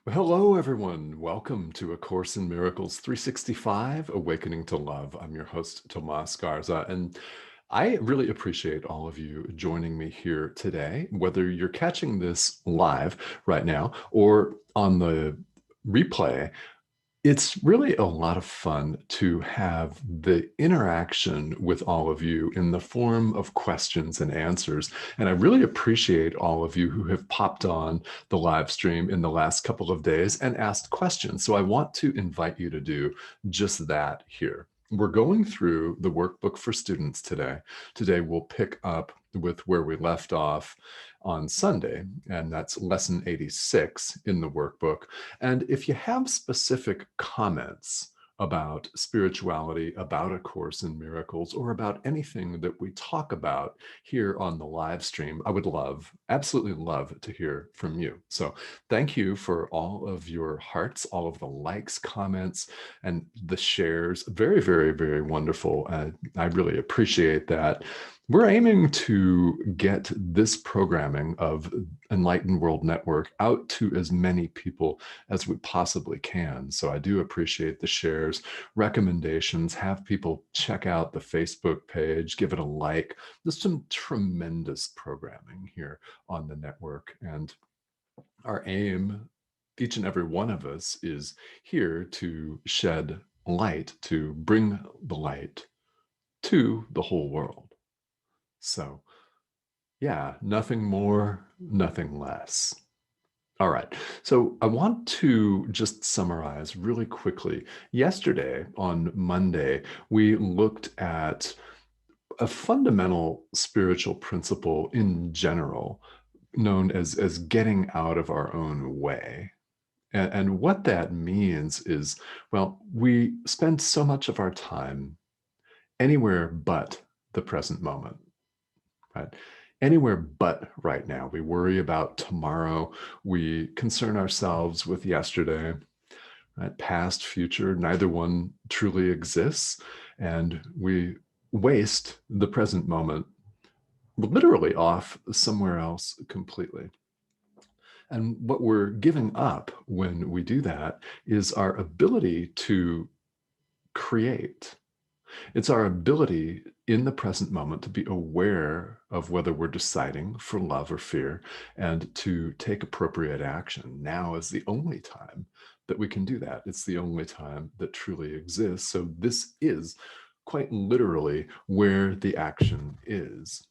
Hello, everyone. Welcome to A Course in Miracles 365, Awakening to Love. I'm your host, Tomas Garza, and I really appreciate all of you joining me here today, whether you're catching this live right now or on the replay. It's really a lot of fun to have the interaction with all of you in the form of questions and answers. And I really appreciate all of you who have popped on the live stream in the last couple of days and asked questions. So I want to invite you to do just that here. We're going through the workbook for students today. Today we'll pick up with where we left off on Sunday, and that's lesson 86 in the workbook. And if you have specific comments about spirituality, about A Course in Miracles, or about anything that we talk about here on the live stream, I would love, absolutely love to hear from you. So thank you for all of your hearts, all of the likes, comments, and the shares. Very, very, very wonderful. I really appreciate that. We're aiming to get this programming of Enlightened World Network out to as many people as we possibly can. So I do appreciate the shares, recommendations, have people check out the Facebook page, give it a like. There's some tremendous programming here on the network. And our aim, each and every one of us, is here to shed light, to bring the light to the whole world. So yeah, nothing more, nothing less. All right, so I want to just summarize really quickly. Yesterday, on Monday, we looked at a fundamental spiritual principle in general, known as getting out of our own way. And what that means is, well, we spend so much of our time anywhere but the present moment, right? Anywhere but right now. We worry about tomorrow. We concern ourselves with yesterday, right? Past, future, neither one truly exists. And we waste the present moment literally off somewhere else completely. And what we're giving up when we do that is our ability to create. It's our ability in the present moment to be aware of whether we're deciding for love or fear and to take appropriate action. Now is the only time that we can do that. It's the only time that truly exists. So this is quite literally where the action is.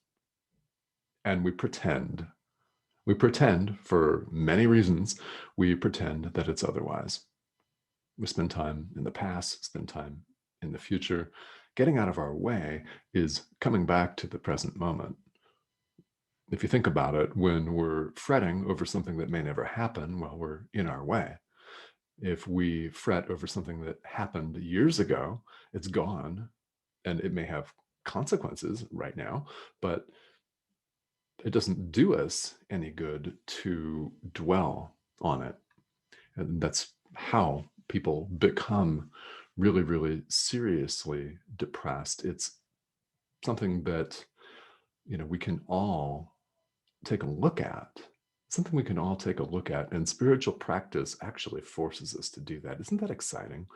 And we pretend. We pretend for many reasons. We pretend that it's otherwise. We spend time in the past, spend time in the future. Getting out of our way is coming back to the present moment. If you think about it, when we're fretting over something that may never happen, well, we're in our way. If we fret over something that happened years ago, it's gone and it may have consequences right now, but it doesn't do us any good to dwell on it. And that's how people become really, really seriously depressed. It's something that, we can all take a look at. Something we can all take a look at. And spiritual practice actually forces us to do that. Isn't that exciting?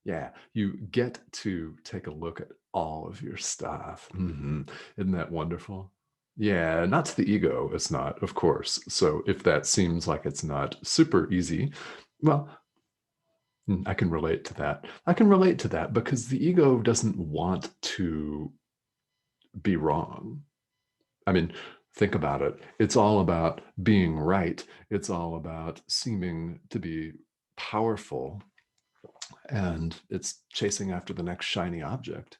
Yeah, you get to take a look at all of your stuff. Isn't that wonderful? Yeah, not to the ego, it's not, of course. So if that seems like it's not super easy, well, I can relate to that. I can relate to that because the ego doesn't want to be wrong. I mean, think about it. It's all about being right. It's all about seeming to be powerful, and it's chasing after the next shiny object.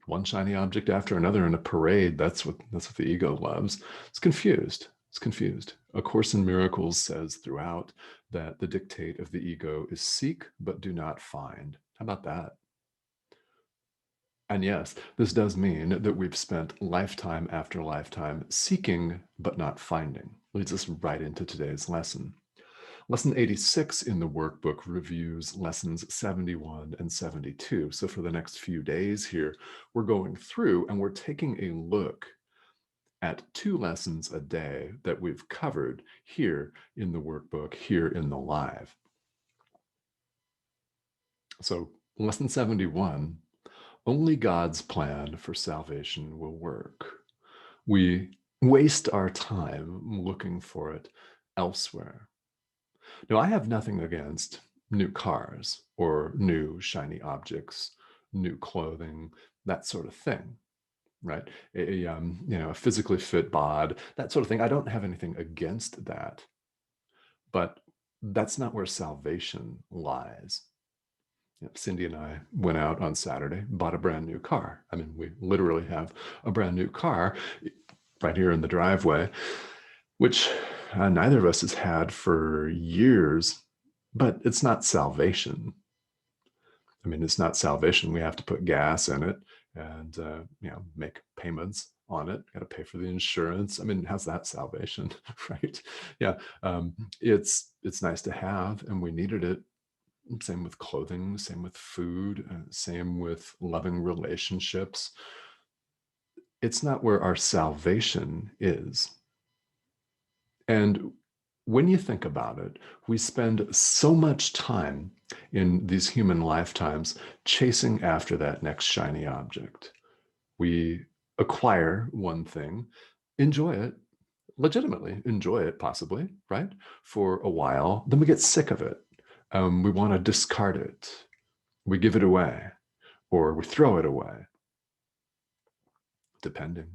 One shiny object after another in a parade. That's what the ego loves. It's confused. It's confused. A Course in Miracles says throughout that the dictate of the ego is seek but do not find. How about that? And yes, this does mean that we've spent lifetime after lifetime seeking but not finding. Leads us right into today's lesson. Lesson 86 in the workbook reviews lessons 71 and 72. So for the next few days here, we're going through and we're taking a look at 2 lessons a day that we've covered here in the workbook, here in the live. So lesson 71, only God's plan for salvation will work. We waste our time looking for it elsewhere. Now, I have nothing against new cars or new shiny objects, new clothing, that sort of thing, right? A physically fit bod, that sort of thing. I don't have anything against that, but that's not where salvation lies. Cindy and I went out on Saturday, bought a brand new car. I mean, we literally have a brand new car right here in the driveway, which neither of us has had for years, but it's not salvation. I mean, it's not salvation. We have to put gas in it and make payments on it. Got to pay for the insurance. I mean, how's that salvation, right? Yeah, it's nice to have, and we needed it. Same with clothing, same with food, same with loving relationships. It's not where our salvation is. And when you think about it, we spend so much time in these human lifetimes chasing after that next shiny object. We acquire one thing, enjoy it, legitimately enjoy it, possibly, right? For a while, then we get sick of it. We want to discard it. We give it away, or we throw it away, depending.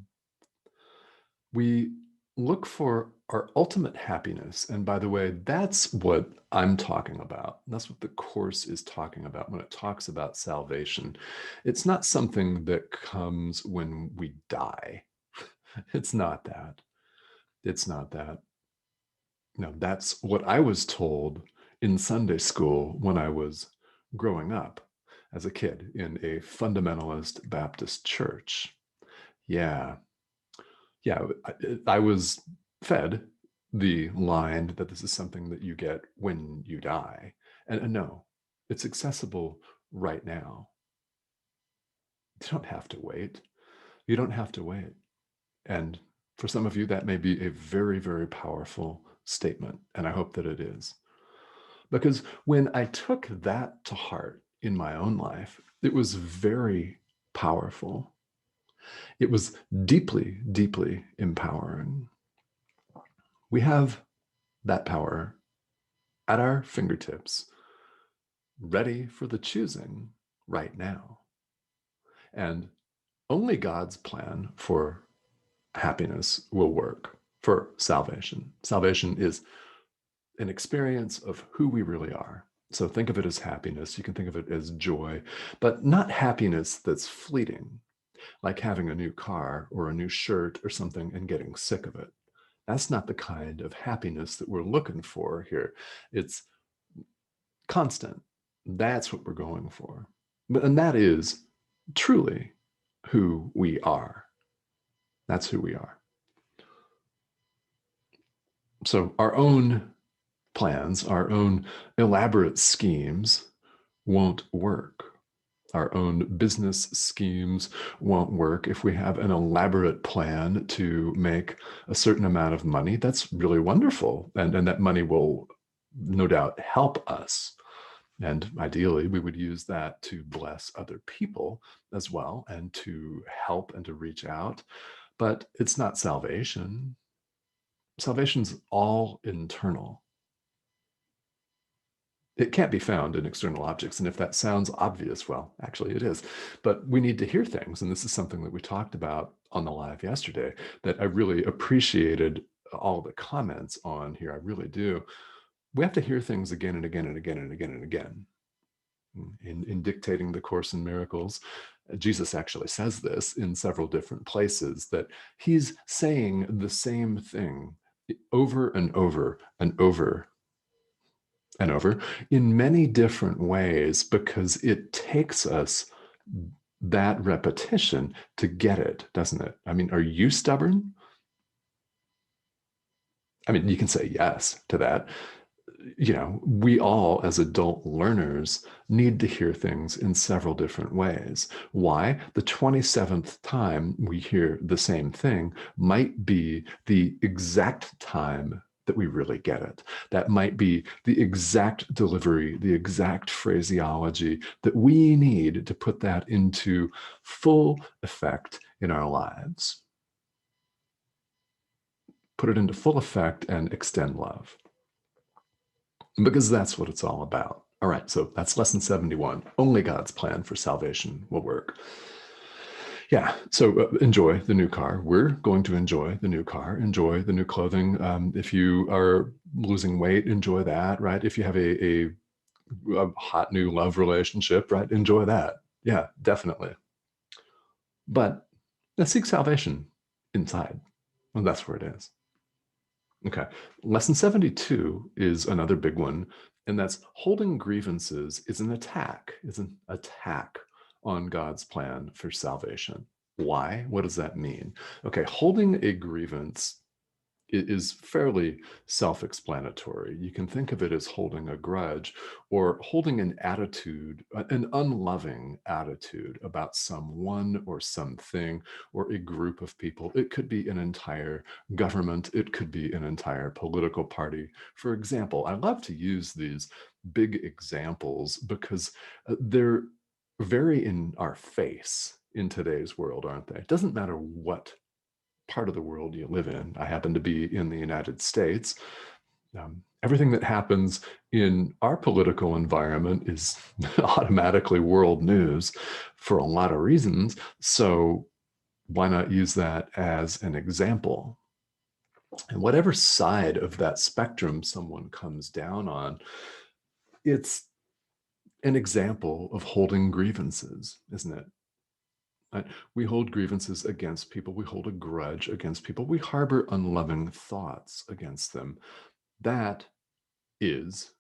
We look for our ultimate happiness. And by the way, that's what I'm talking about. That's what the Course is talking about when it talks about salvation. It's not something that comes when we die. It's not that. It's not that. No, that's what I was told in Sunday school when I was growing up as a kid in a fundamentalist Baptist church. Yeah, I was fed the line that this is something that you get when you die. And no, it's accessible right now. You don't have to wait. You don't have to wait. And for some of you, that may be a very, very powerful statement. And I hope that it is. Because when I took that to heart in my own life, it was very powerful. It was deeply, deeply empowering. We have that power at our fingertips, ready for the choosing right now. And only God's plan for happiness will work, for salvation. Salvation is an experience of who we really are. So think of it as happiness. You can think of it as joy, but not happiness that's fleeting, like having a new car or a new shirt or something and getting sick of it. That's not the kind of happiness that we're looking for here. It's constant. That's what we're going for. And that is truly who we are. That's who we are. So our own plans, our own elaborate schemes won't work. Our own business schemes won't work if we have an elaborate plan to make a certain amount of money. That's really wonderful. And that money will no doubt help us. And ideally, we would use that to bless other people as well and to help and to reach out. But it's not salvation. Salvation's all internal. It can't be found in external objects. And if that sounds obvious, well, actually it is. But we need to hear things. And this is something that we talked about on the live yesterday that I really appreciated all the comments on here. I really do. We have to hear things again and again and again and again and again. In dictating the Course in Miracles, Jesus actually says this in several different places, that he's saying the same thing over and over and over and over in many different ways, because it takes us that repetition to get it, doesn't it? I mean, are you stubborn? I mean, you can say yes to that. we all as adult learners need to hear things in several different ways. Why? The 27th time we hear the same thing might be the exact time that we really get it. That might be the exact delivery, the exact phraseology that we need to put that into full effect in our lives. Put it into full effect and extend love. Because that's what it's all about. All right, so that's lesson 71. Only God's plan for salvation will work. Yeah, so enjoy the new car. We're going to enjoy the new car, enjoy the new clothing. If you are losing weight, enjoy that, right? If you have a hot new love relationship, right? Enjoy that. Yeah, definitely. But let's seek salvation inside. And that's where it is. Okay. Lesson 72 is another big one, and that's holding grievances is an attack on God's plan for salvation. Why? What does that mean? Okay, holding a grievance is fairly self-explanatory. You can think of it as holding a grudge or holding an attitude, an unloving attitude about someone or something or a group of people. It could be an entire government. It could be an entire political party. For example, I love to use these big examples because they're very in our face in today's world, aren't they? It doesn't matter what part of the world you live in. I happen to be in the United States. Everything that happens in our political environment is automatically world news for a lot of reasons. So why not use that as an example? And whatever side of that spectrum someone comes down on, it's an example of holding grievances, isn't it? Right? We hold grievances against people. We hold a grudge against people. We harbor unloving thoughts against them. That is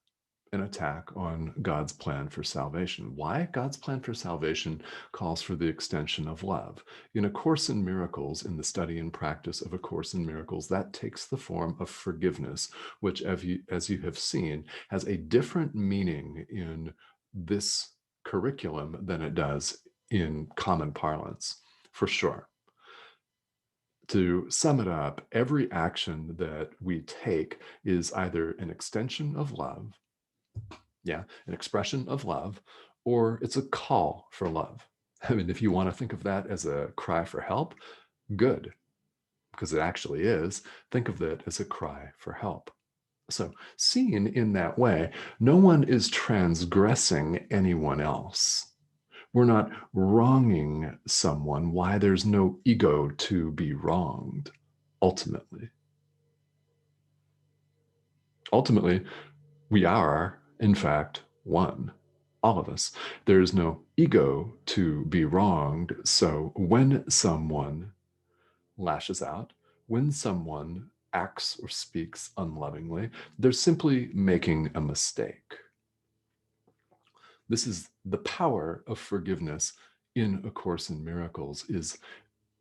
an attack on God's plan for salvation. Why? God's plan for salvation calls for the extension of love. In A Course in Miracles, in the study and practice of A Course in Miracles, that takes the form of forgiveness, which, as you have seen, has a different meaning in this curriculum than it does in common parlance, for sure. To sum it up, every action that we take is either an extension of love, yeah, an expression of love, or it's a call for love. I mean, if you want to think of that as a cry for help, good, because it actually is. Think of that as a cry for help. So, seen in that way, no one is transgressing anyone else. We're not wronging someone. Why? There's no ego to be wronged, ultimately. Ultimately, we are, in fact, one. All of us. There's no ego to be wronged. So when someone lashes out, when someone acts or speaks unlovingly, they're simply making a mistake. This is the power of forgiveness in A Course in Miracles, is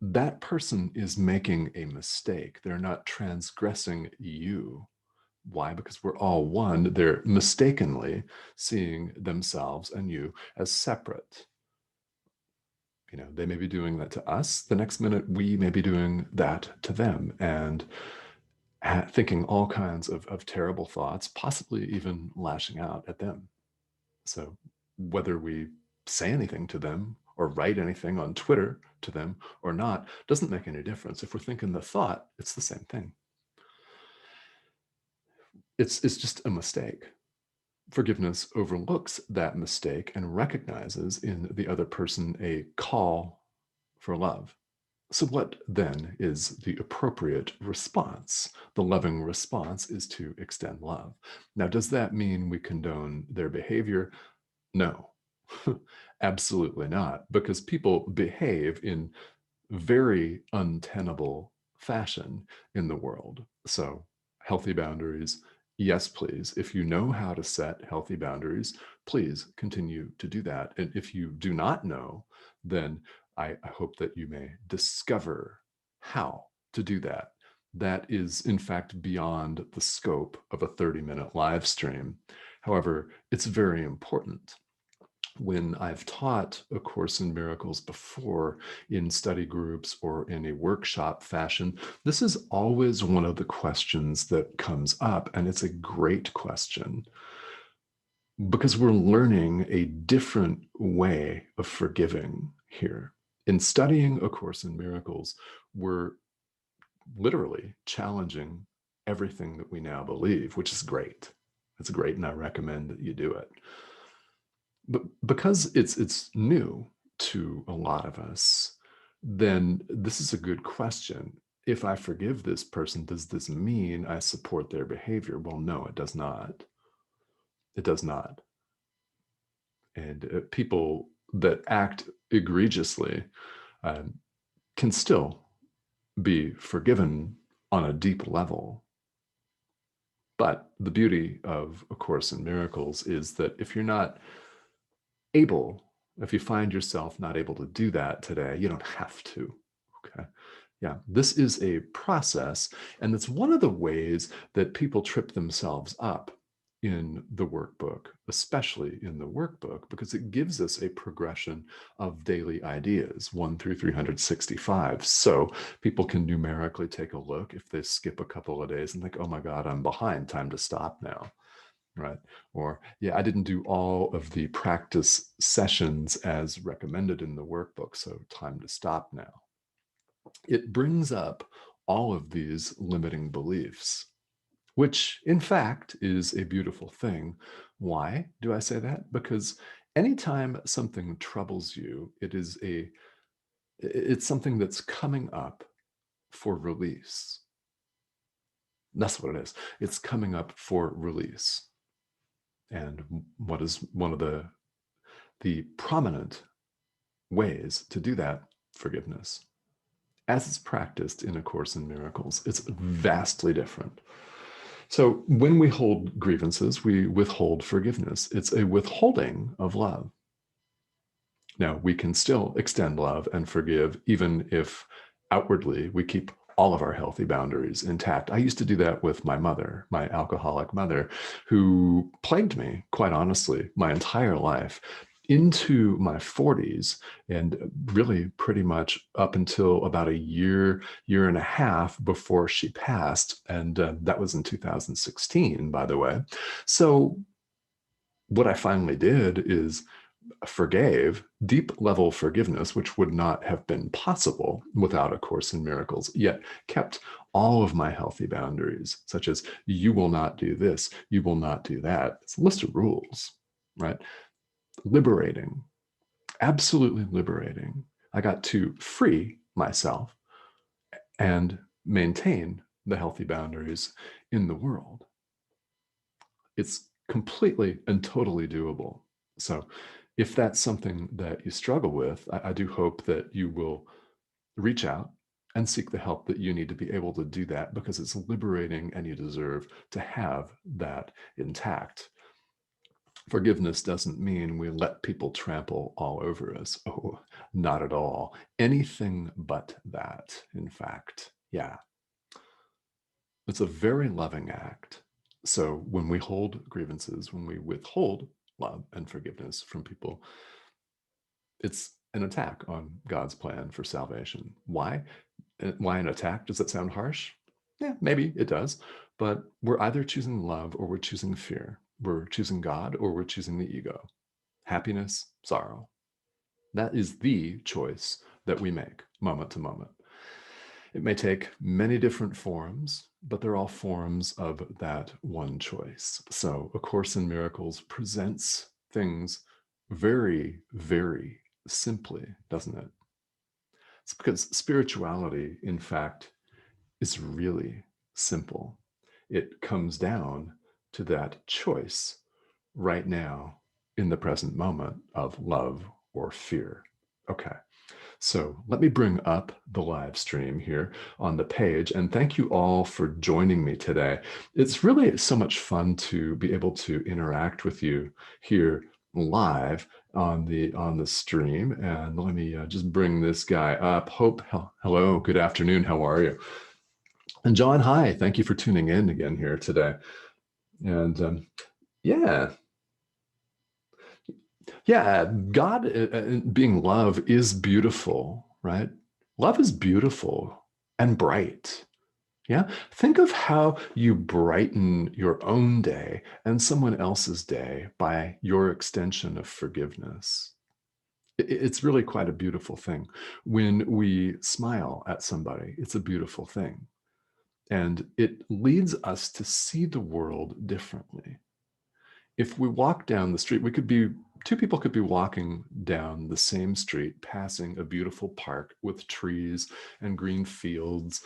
that person is making a mistake. They're not transgressing you. Why? Because we're all one. They're mistakenly seeing themselves and you as separate. They may be doing that to us. The next minute, we may be doing that to them and thinking all kinds of terrible thoughts, possibly even lashing out at them. So whether we say anything to them or write anything on Twitter to them or not doesn't make any difference. If we're thinking the thought, it's the same thing. It's just a mistake. Forgiveness overlooks that mistake and recognizes in the other person a call for love. So, what then is the appropriate response? The loving response is to extend love. Now, does that mean we condone their behavior? No, absolutely not, because people behave in very untenable fashion in the world. So, healthy boundaries, yes, please. If you know how to set healthy boundaries, please continue to do that. And if you do not know, then I hope that you may discover how to do that that is in fact beyond the scope of a 30-minute live stream. However, it's very important. When I've taught A Course in Miracles before in study groups or in a workshop fashion, this is always one of the questions that comes up, and it's a great question because we're learning a different way of forgiving here. In studying A Course in Miracles, we're literally challenging everything that we now believe, which is great. It's great, and I recommend that you do it. But because it's new to a lot of us, then this is a good question. If I forgive this person, does this mean I support their behavior? Well, no, it does not. It does not. And people that act egregiously can still be forgiven on a deep level. But the beauty of A Course in Miracles is that if you're not able, if you find yourself not able to do that today, you don't have to. Okay. Yeah, this is a process, and it's one of the ways that people trip themselves up in the workbook, especially in the workbook, because it gives us a progression of daily ideas, 1 through 365. So people can numerically take a look if they skip a couple of days and think, oh my God, I'm behind, time to stop now. Right. Or, yeah, I didn't do all of the practice sessions as recommended in the workbook, so time to stop now. It brings up all of these limiting beliefs, which in fact is a beautiful thing. Why do I say that? Because anytime something troubles you, it's something that's coming up for release. That's what it is. It's coming up for release. And what is one of the prominent ways to do that? Forgiveness. As it's practiced in A Course in Miracles, it's vastly different. So when we hold grievances, we withhold forgiveness. It's a withholding of love. Now, we can still extend love and forgive, even if outwardly we keep all of our healthy boundaries intact. I used to do that with my mother, my alcoholic mother, who plagued me, quite honestly, my entire life into my 40s, and really pretty much up until about a year and a half before she passed. And that was in 2016, by the way. So what I finally did is forgave, deep level forgiveness, which would not have been possible without A Course in Miracles, yet kept all of my healthy boundaries, such as you will not do this, you will not do that. It's a list of rules, right? Liberating, absolutely liberating. I got to free myself and maintain the healthy boundaries in the world. It's completely and totally doable. So if that's something that you struggle with, I do hope that you will reach out and seek the help that you need to be able to do that, because it's liberating and you deserve to have that intact. Forgiveness doesn't mean we let people trample all over us. Oh, not at all. Anything but that, in fact. Yeah. It's a very loving act. So when we hold grievances, when we withhold love and forgiveness from people, it's an attack on God's plan for salvation. Why? Why an attack? Does that sound harsh? Yeah, maybe it does. But we're either choosing love or we're choosing fear. We're choosing God or we're choosing the ego. Happiness, sorrow. That is the choice that we make moment to moment. It may take many different forms, but they're all forms of that one choice. So A Course in Miracles presents things very, very simply, doesn't it? It's because spirituality, in fact, is really simple. It comes down to that choice right now in the present moment of love or fear. Okay. So let me bring up the live stream here on the page, and thank you all for joining me today. It's really so much fun to be able to interact with you here live on the stream. And let me just bring this guy up. Hope, hello, good afternoon. How are you? And John, hi. Thank you for tuning in again here today. And yeah, yeah, God being love is beautiful, right? Love is beautiful and bright. Yeah. Think of how you brighten your own day and someone else's day by your extension of forgiveness. It's really quite a beautiful thing. When we smile at somebody, it's a beautiful thing. And it leads us to see the world differently. If we walk down the street, two people could be walking down the same street, passing a beautiful park with trees and green fields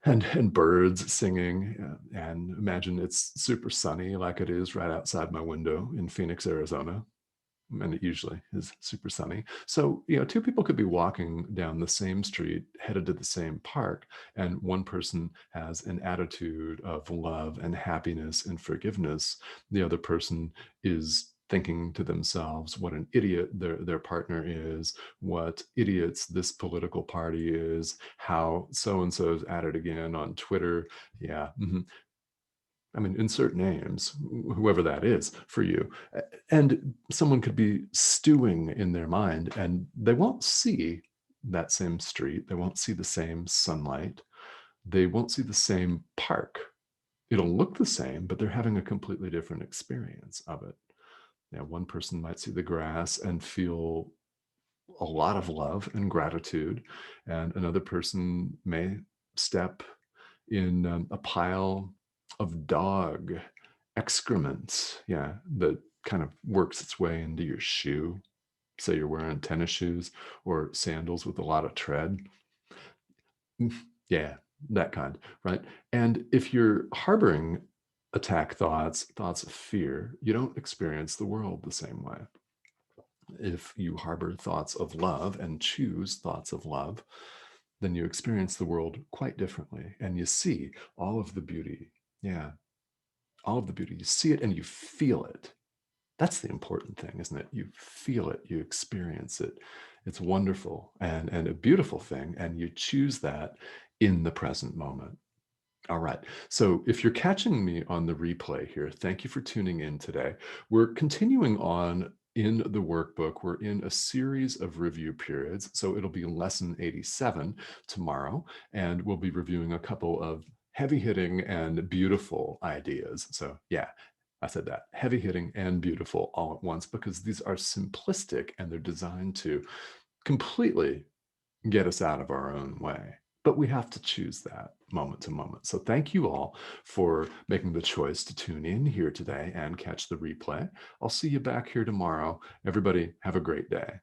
and birds singing. And imagine it's super sunny like it is right outside my window in Phoenix, Arizona, and it usually is super sunny. So, two people could be walking down the same street, headed to the same park, and one person has an attitude of love and happiness and forgiveness. The other person is thinking to themselves what an idiot their partner is, what idiots this political party is, how so and so's at it again on Twitter. Yeah. I mean, insert names, whoever that is for you. And someone could be stewing in their mind and they won't see that same street. They won't see the same sunlight. They won't see the same park. It'll look the same, but they're having a completely different experience of it. Yeah, one person might see the grass and feel a lot of love and gratitude, and another person may step in a pile of dog excrement, yeah, that kind of works its way into your shoe. Say you're wearing tennis shoes or sandals with a lot of tread. Yeah, that kind, right? And if you're harboring attack thoughts, thoughts of fear, you don't experience the world the same way. If you harbor thoughts of love and choose thoughts of love, then you experience the world quite differently and you see all of the beauty. Yeah, all of the beauty. You see it and you feel it. That's the important thing, isn't it? You feel it, you experience it. It's wonderful and a beautiful thing. And you choose that in the present moment. All right. So if you're catching me on the replay here, thank you for tuning in today. We're continuing on in the workbook. We're in a series of review periods. So it'll be lesson 87 tomorrow, and we'll be reviewing a couple of heavy hitting and beautiful ideas. So, yeah, I said that heavy hitting and beautiful all at once because these are simplistic and they're designed to completely get us out of our own way. But we have to choose that moment to moment. So thank you all for making the choice to tune in here today and catch the replay. I'll see you back here tomorrow. Everybody, have a great day.